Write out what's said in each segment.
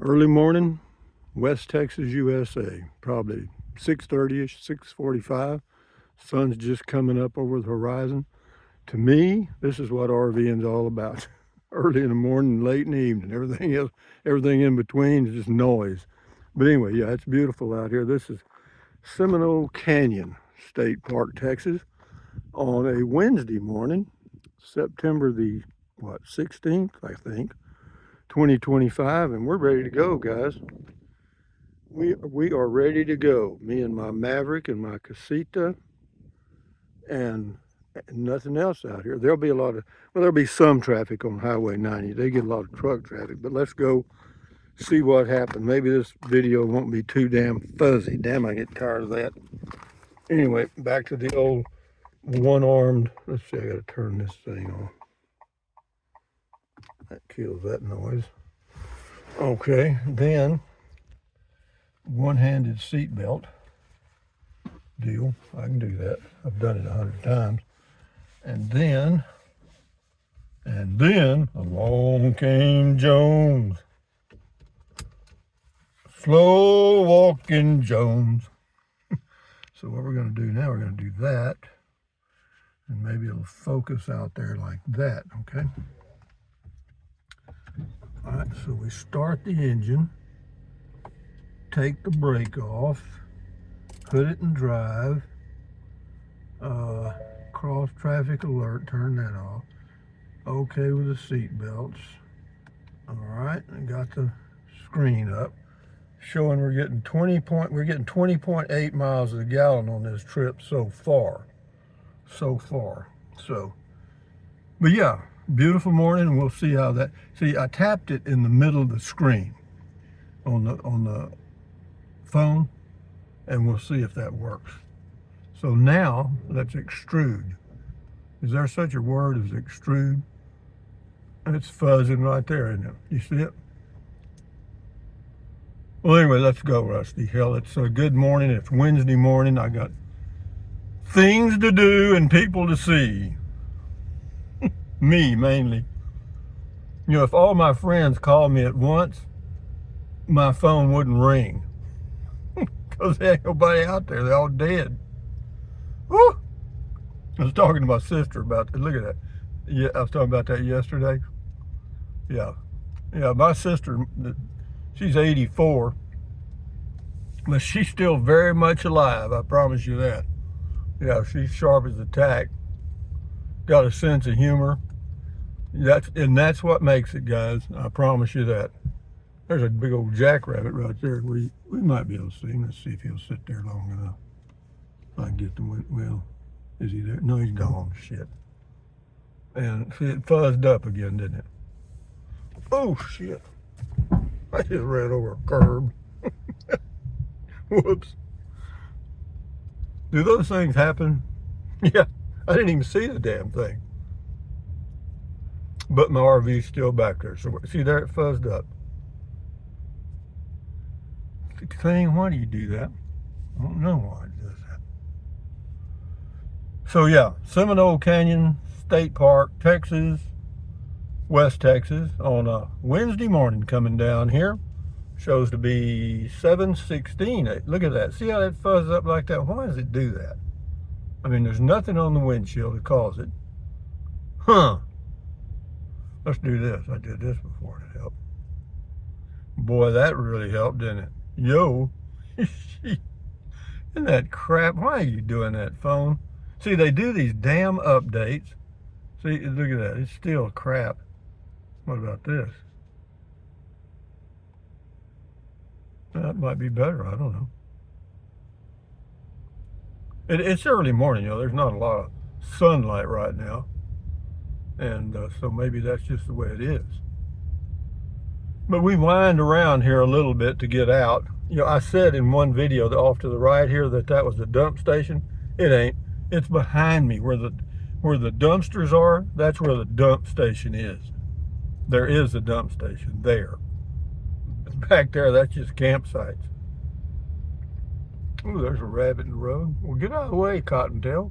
Early morning, West Texas, USA. Probably 6:30ish, 6:45. Sun's just coming up over the horizon. To me, this is what RVing's all about. Early in the morning, late in the evening. Everything else, everything in between is just noise. But anyway, yeah, it's beautiful out here. This is Seminole Canyon State Park, Texas, on a Wednesday morning, September the 16th, I think, 2025, and we're ready to go, guys. We are ready to go. Me and my Maverick and my Casita, and nothing else out here. There'll be a lot of, well, there'll be some traffic on Highway 90. They get a lot of truck traffic, but let's go see what happened. Maybe this video won't be too damn fuzzy. Damn, I get tired of that. Anyway, back to the old one-armed, let's see, I gotta turn this thing on. That kills that noise. Okay, then one-handed seat belt deal. I can do that. I've done it 100 times. And then along came Jones. Slow walking Jones. So what we're going to do now, we're going to do that. And maybe it'll focus out there like that, okay? All right, so we start the engine, take the brake off, put it in drive, cross traffic alert, turn that off. Okay with the seat belts. All right, I got the screen up showing we're getting 20.8 miles a gallon on this trip so far. But yeah, beautiful morning, and we'll see how that. See, I tapped it in the middle of the screen on the phone, and we'll see if that works. So now let's extrude. Is there such a word as extrude? It's fuzzing right there, isn't it? You see it? Well, anyway, let's go, Rusty. Hell, it's a good morning. It's Wednesday morning. I got things to do and people to see. Me, mainly. You know, if all my friends called me at once, my phone wouldn't ring. Because there ain't nobody out there. They're all dead. Woo! I was talking to my sister about, look at that. Yeah, I was talking about that yesterday. Yeah, my sister, she's 84, but she's still very much alive, I promise you that. Yeah, she's sharp as a tack, got a sense of humor. That's what makes it, guys, I promise you that. There's a big old jackrabbit right there. We might be able to see him. Let's see if he'll sit there long enough. I can get the wind. Well, is he there? No, he's gone. Shit. And see, it fuzzed up again, didn't it? Oh, shit. I just ran over a curb. Whoops. Do those things happen? Yeah, I didn't even see the damn thing. But my RV's still back there. So see there, it fuzzed up. Thing, why do you do that? I don't know why it does that. So yeah, Seminole Canyon State Park, Texas, West Texas, on a Wednesday morning coming down here. Shows to be 7:16. Look at that. See how that fuzzes up like that? Why does it do that? I mean, there's nothing on the windshield to cause it. Huh. Let's do this. I did this before and it helped. Boy, that really helped, didn't it? Yo. Isn't that crap? Why are you doing that, phone? See, they do these damn updates. See, look at that. It's still crap. What about this? That might be better. I don't know. It's early morning, you know. There's not a lot of sunlight right now. And so maybe that's just the way it is. But we wind around here a little bit to get out. You know, I said in one video that off to the right here that was the dump station. It ain't. It's behind me where the dumpsters are. That's where the dump station is. There is a dump station there. Back there, that's just campsites. Ooh, there's a rabbit in the road. Well, get out of the way, Cottontail.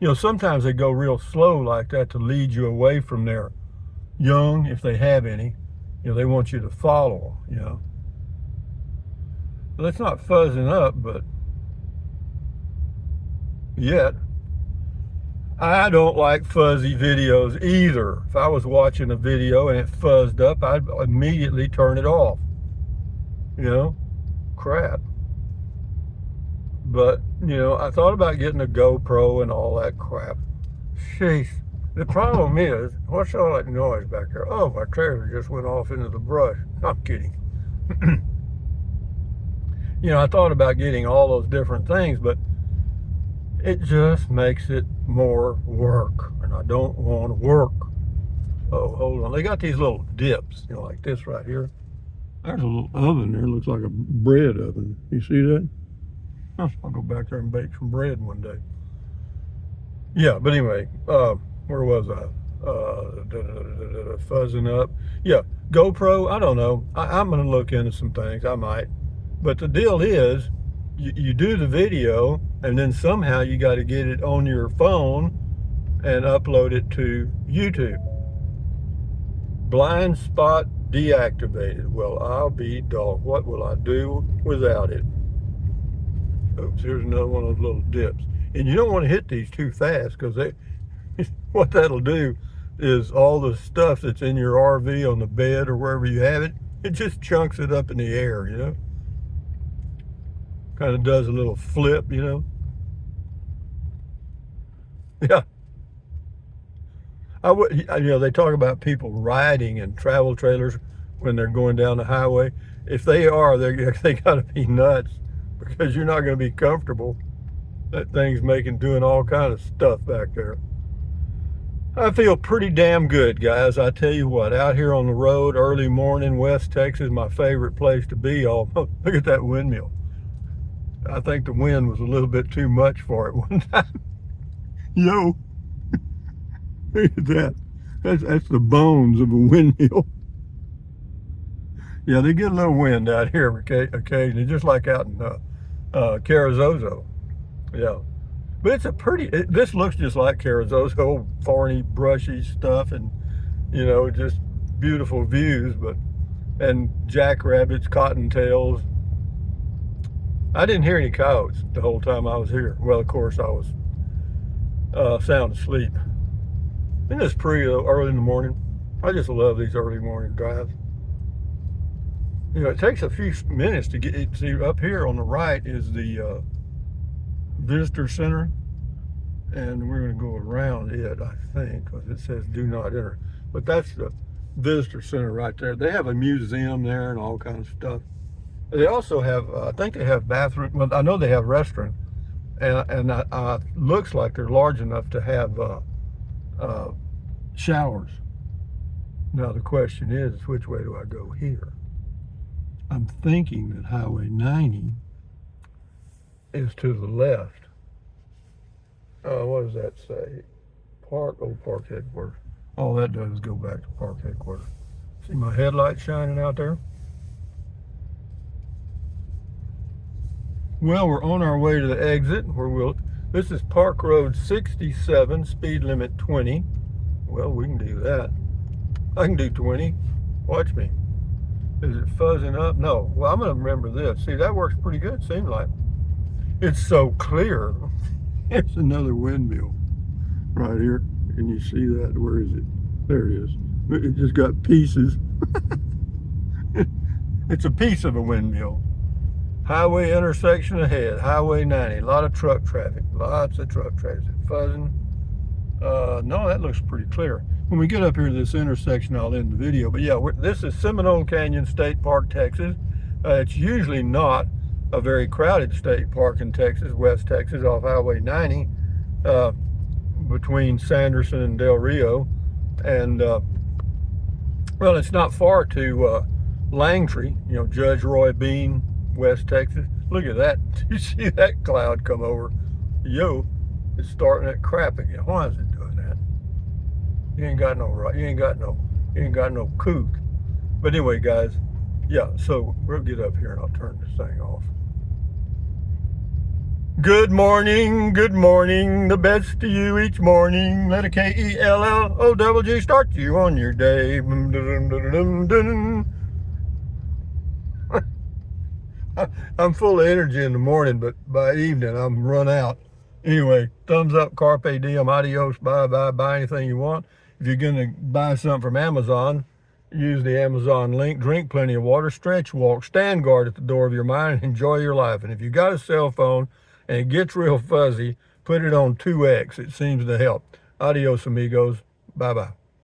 You know, sometimes they go real slow like that to lead you away from their young, if they have any. They want you to follow, Well, it's not fuzzing up, but yet, I don't like fuzzy videos either. If I was watching a video and it fuzzed up, I'd immediately turn it off. Crap. But, I thought about getting a GoPro and all that crap. Sheesh. The problem is, what's all that noise back there? Oh, my trailer just went off into the brush. I'm kidding. I thought about getting all those different things, but it just makes it more work, and I don't want to work. Oh, hold on. They got these little dips, like this right here. There's a little oven there. Looks like a bread oven. You see that? I'll go back there and bake some bread one day. Yeah, but anyway, where was I? Fuzzing up. Yeah, GoPro, I don't know. I'm going to look into some things. I might. But the deal is, you do the video, and then somehow you got to get it on your phone and upload it to YouTube. Blind spot deactivated. Well, I'll be dog. What will I do without it? Oops, here's another one of those little dips. And you don't want to hit these too fast, because what that'll do is all the stuff that's in your RV on the bed or wherever you have it, it just chunks it up in the air, Kind of does a little flip, Yeah. They talk about people riding in travel trailers when they're going down the highway. If they are, they got to be nuts, because you're not going to be comfortable. That thing's doing all kind of stuff back there. I feel pretty damn good, guys. I tell you what, out here on the road, early morning, West Texas, my favorite place to be. Look at that windmill. I think the wind was a little bit too much for it one time. Yo, look at that. That's the bones of a windmill. Yeah, they get a little wind out here occasionally, just like out in Carrizozo. Yeah, but it's this looks just like Carrizozo, thorny, brushy stuff, and just beautiful views, and jackrabbits, cottontails. I didn't hear any coyotes the whole time I was here. Well, of course, I was sound asleep. Isn't this pretty early in the morning? I just love these early morning drives. It takes a few minutes to get it. See, up here on the right is the visitor center, and we're going to go around it, I think, because it says do not enter. But that's the visitor center right there. They have a museum there and all kinds of stuff. They also have, I think they have bathroom. Well, I know they have restaurant, and looks like they're large enough to have showers. Now the question is, which way do I go here? I'm thinking that Highway 90 is to the left. What does that say? Park headquarters. All that does is go back to park headquarters. See my headlights shining out there? Well, we're on our way to the exit. This is Park Road 67, speed limit 20. Well, we can do that. I can do 20. Watch me. Is it fuzzing up? No. Well, I'm going to remember this. See, that works pretty good, seems like. It's so clear. It's another windmill right here. Can you see that? Where is it? There it is. It just got pieces. It's a piece of a windmill. Highway intersection ahead, Highway 90. A lot of truck traffic. Lots of truck traffic. Fuzzing. No, that looks pretty clear. When we get up here to this intersection, I'll end the video. But yeah, this is Seminole Canyon State Park, Texas. It's usually not a very crowded state park in Texas, West Texas, off Highway 90, between Sanderson and Del Rio. And, well, it's not far to Langtree, Judge Roy Bean, West Texas. Look at that. You see that cloud come over? Yo, it's starting that crap again. Why is it doing that? You ain't got no kook. But anyway, guys, yeah, so we'll get up here and I'll turn this thing off. Good morning, the best to you each morning. Let a K-E-L-L-O-double-G start you on your day. I'm full of energy in the morning, but by evening I'm run out. Anyway, thumbs up, carpe diem, adios, bye, buy anything you want. If you're gonna buy something from Amazon, use the Amazon link, drink plenty of water, stretch, walk, stand guard at the door of your mind, and enjoy your life. And if you got a cell phone and it gets real fuzzy, put it on 2x. It seems to help. Adios, amigos. Bye-bye.